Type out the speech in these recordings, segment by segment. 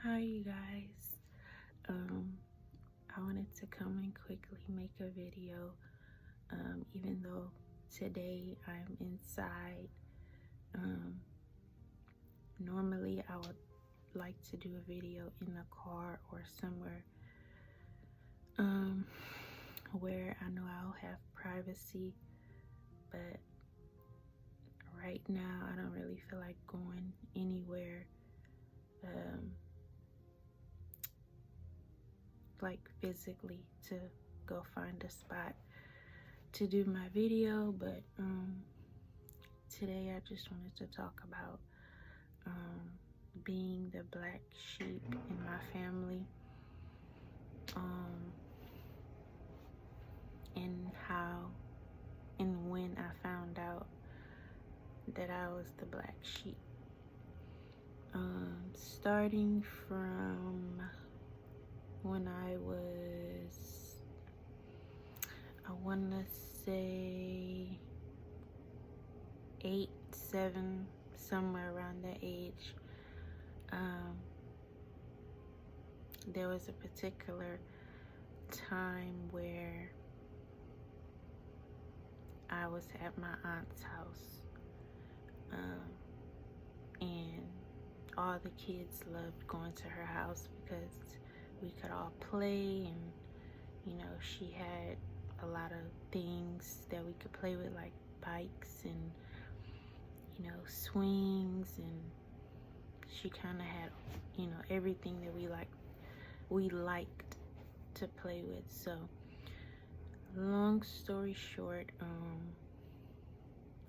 Hi you guys. I wanted to come and quickly make a video, even though today I'm inside. Normally I would like to do a video in the car or somewhere where I know I'll have privacy, but right now I don't really feel like going anywhere like physically to go find a spot to do my video. But today I just wanted to talk about being the black sheep in my family, and how and when I found out that I was the black sheep. Starting from when I want to say 8, 7, somewhere around that age. There was a particular time where I was at my aunt's house, and all the kids loved going to her house because we could all play, and she had a lot of things that we could play with, like bikes and swings, and she kind of had everything that we liked to play with. So long story short,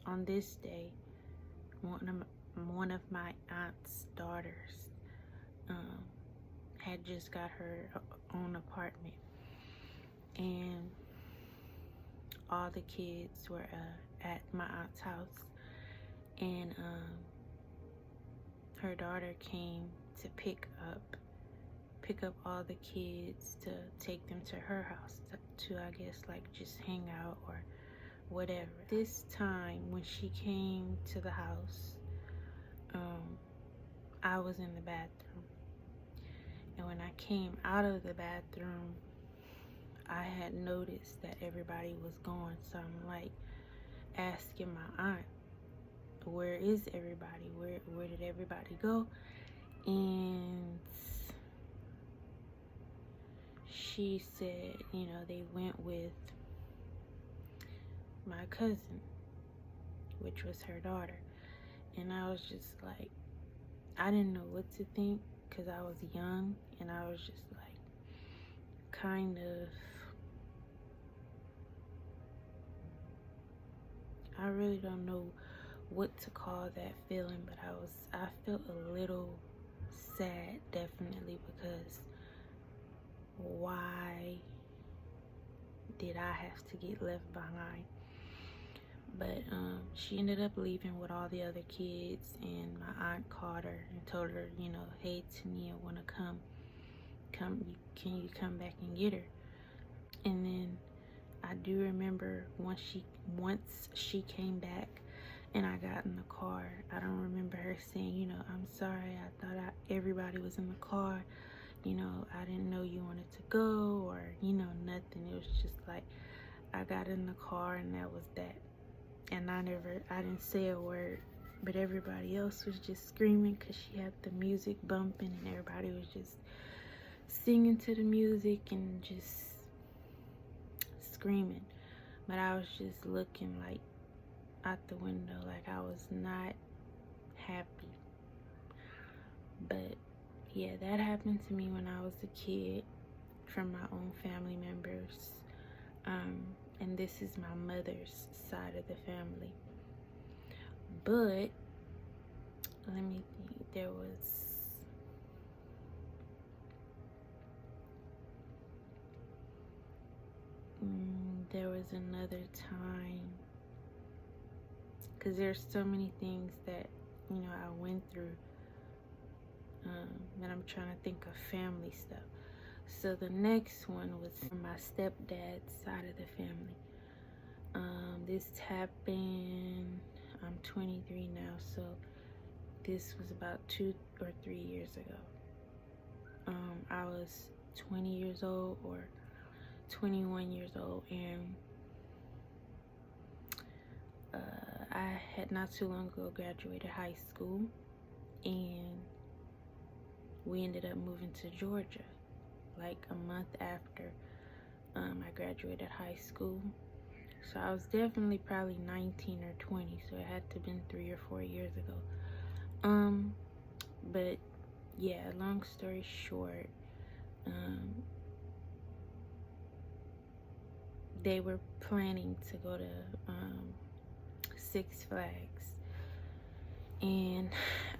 on this day, one of my aunt's daughters had just got her own apartment, and all the kids were at my aunt's house, and her daughter came to pick up all the kids to take them to her house to I guess like just hang out or whatever. This time when she came to the house, I was in the bathroom, and when I came out of the bathroom, I had noticed that everybody was gone. So I'm like asking my aunt, where is everybody? Where did everybody go? And she said, they went with my cousin, which was her daughter. And I was just like, I didn't know what to think because I was young, and I was just like kind of, I really don't know what to call that feeling, but I felt a little sad, definitely, because why did I have to get left behind? But she ended up leaving with all the other kids, and my aunt called her and told her, hey, Tania, wanna come, can you come back and get her? And then I do remember once she came back and I got in the car, I don't remember her saying, I'm sorry, I thought everybody was in the car, I didn't know you wanted to go, or nothing. It was just like I got in the car and that was that. And I didn't say a word, but everybody else was just screaming because she had the music bumping, and everybody was just singing to the music and just screaming. But I was just looking like out the window, like I was not happy. But yeah, that happened to me when I was a kid from my own family members. And this is my mother's side of the family. But let me think, there was another time, because there's so many things that I went through, and I'm trying to think of family stuff. So the next one was from my stepdad's side of the family. This happened, I'm 23 now, so this was about 2 or 3 years ago. I was 20 years old or 21 years old, and I had not too long ago graduated high school, and we ended up moving to Georgia like a month after I graduated high school. So I was definitely probably 19 or 20, so it had to have been 3 or 4 years ago. But yeah, long story short, they were planning to go to Six Flags, and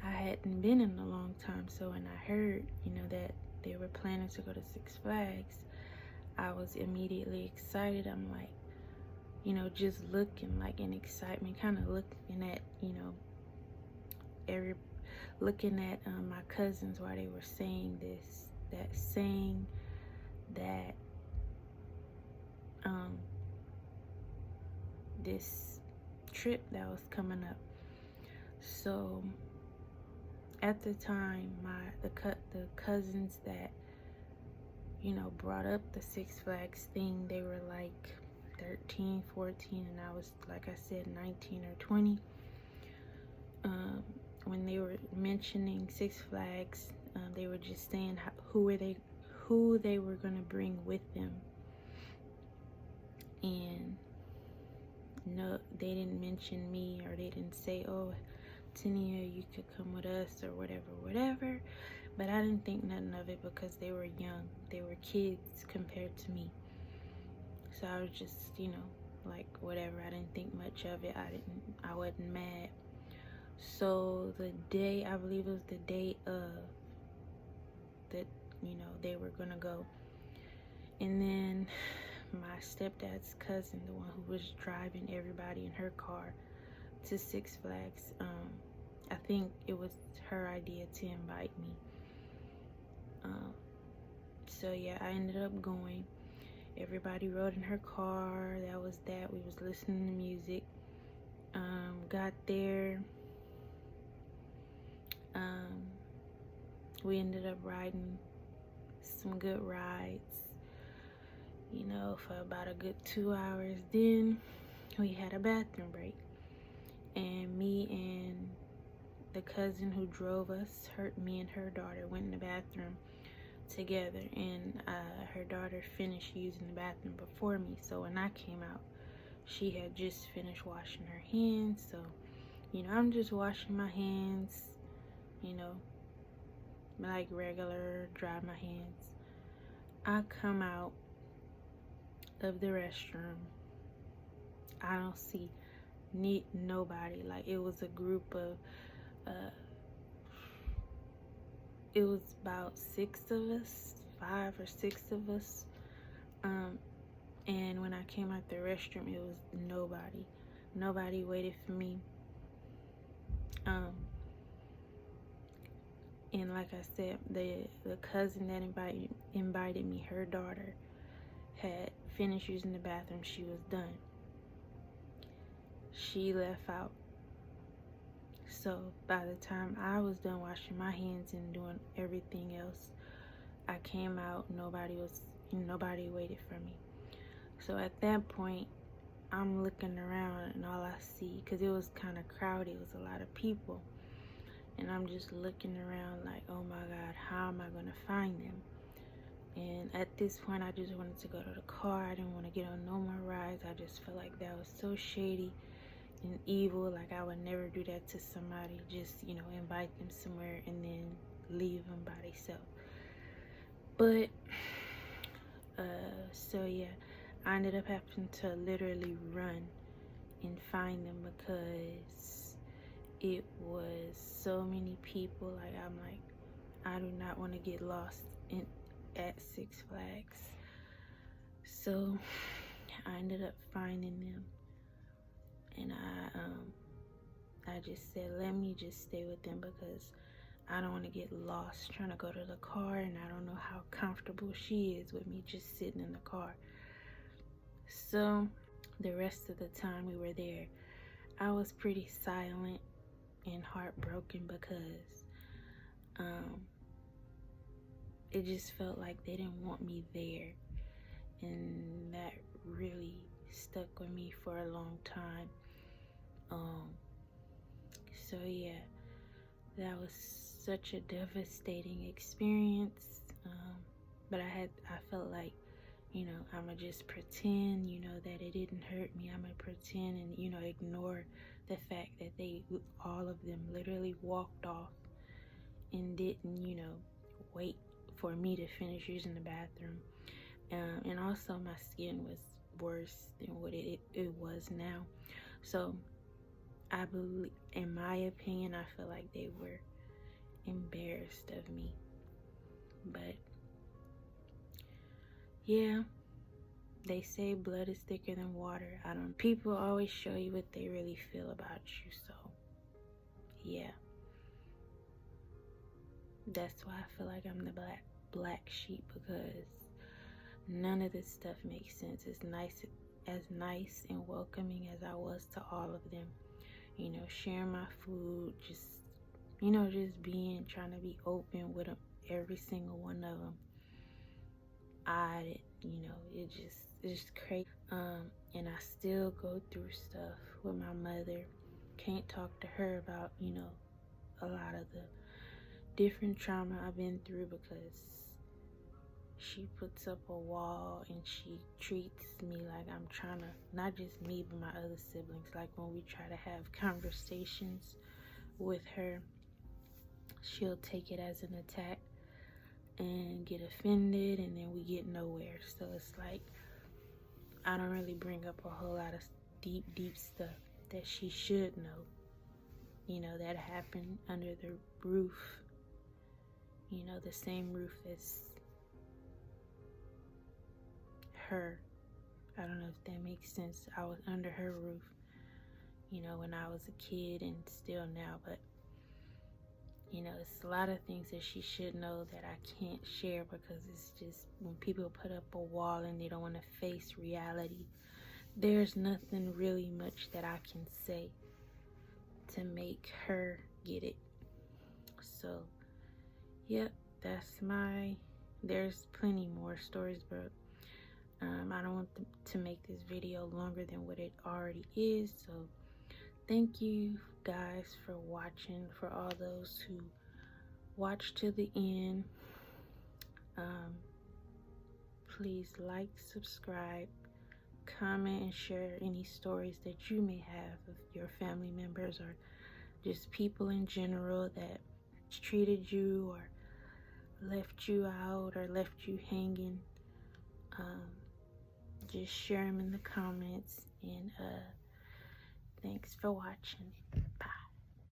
I hadn't been in a long time. So when I heard, that they were planning to go to Six Flags, I was immediately excited. I'm like, just looking like in excitement, kind of looking at, looking at my cousins while they were saying this trip that was coming up. So at the time, the cousins that brought up the Six Flags thing, they were like 13, 14, and I was, like I said, 19 or 20. When they were mentioning Six Flags, they were just saying who they were going to bring with them. And no, they didn't mention me, or they didn't say, oh, Tania, you could come with us, or whatever. But I didn't think nothing of it because they were young. They were kids compared to me. So I was just, like, whatever. I didn't think much of it. I wasn't mad. So the day, I believe it was the day of that, they were gonna go. And then my stepdad's cousin, the one who was driving everybody in her car to Six Flags, I think it was her idea to invite me. So yeah, I ended up going. Everybody rode in her car. That was that. We was listening to music. Got there. We ended up riding some good rides, for about a good 2 hours. Then we had a bathroom break, and me and the cousin who drove us, me and her daughter went in the bathroom together, and her daughter finished using the bathroom before me. So when I came out, she had just finished washing her hands. So I'm just washing my hands, like regular, dry my hands. I come out of the restroom. I don't see nobody. Like, it was a group of it was about 6 of us, 5 or 6 of us. And when I came out the restroom, it was nobody waited for me. And like I said, the cousin that invited me, her daughter had finished using the bathroom. She was done. She left out. So by the time I was done washing my hands and doing everything else, I came out. Nobody waited for me. So at that point, I'm looking around, and all I see, because it was kind of crowded, it was a lot of people, and I'm just looking around like, oh my God, how am I going to find them? And at this point, I just wanted to go to the car. I didn't want to get on no more rides. I just felt like that was so shady and evil. Like, I would never do that to somebody. Just, invite them somewhere and then leave them by themselves. But so yeah, I ended up having to literally run and find them because it was so many people. Like, I'm like, I do not want to get lost at Six Flags. So I ended up finding them, and I just said, let me just stay with them because I don't want to get lost trying to go to the car, and I don't know how comfortable she is with me just sitting in the car. So the rest of the time we were there, I was pretty silent and heartbroken because it just felt like they didn't want me there, and that really stuck with me for a long time. So yeah, that was such a devastating experience. But I felt like, I'ma just pretend, that it didn't hurt me. I'ma pretend and, ignore the fact that all of them literally walked off and didn't, wait for me to finish using the bathroom. And also my skin was worse than what it was now. So I believe, in my opinion, I feel like they were embarrassed of me. But yeah, they say blood is thicker than water. People always show you what they really feel about you. So yeah, that's why I feel like I'm the black sheep, because none of this stuff makes sense. As nice and welcoming as I was to all of them, sharing my food, just trying to be open with them, every single one of them. It's just crazy. And I still go through stuff with my mother. Can't talk to her about, a lot of the different trauma I've been through, because she puts up a wall and she treats me like I'm trying to, not just me, but my other siblings, like when we try to have conversations with her, she'll take it as an attack and get offended, and then we get nowhere. So it's like, I don't really bring up a whole lot of deep stuff that she should know, that happened under the roof, the same roof as her. I don't know if that makes sense. I was under her roof, when I was a kid, and still now, but it's a lot of things that she should know that I can't share, because it's just, when people put up a wall and they don't want to face reality, there's nothing really much that I can say to make her get it. So yep, there's plenty more stories, but I don't want to make this video longer than what it already is. So thank you guys for watching. For all those who watched to the end, please like, subscribe, comment, and share any stories that you may have of your family members or just people in general that treated you or left you out or left you hanging. Just share them in the comments, and thanks for watching.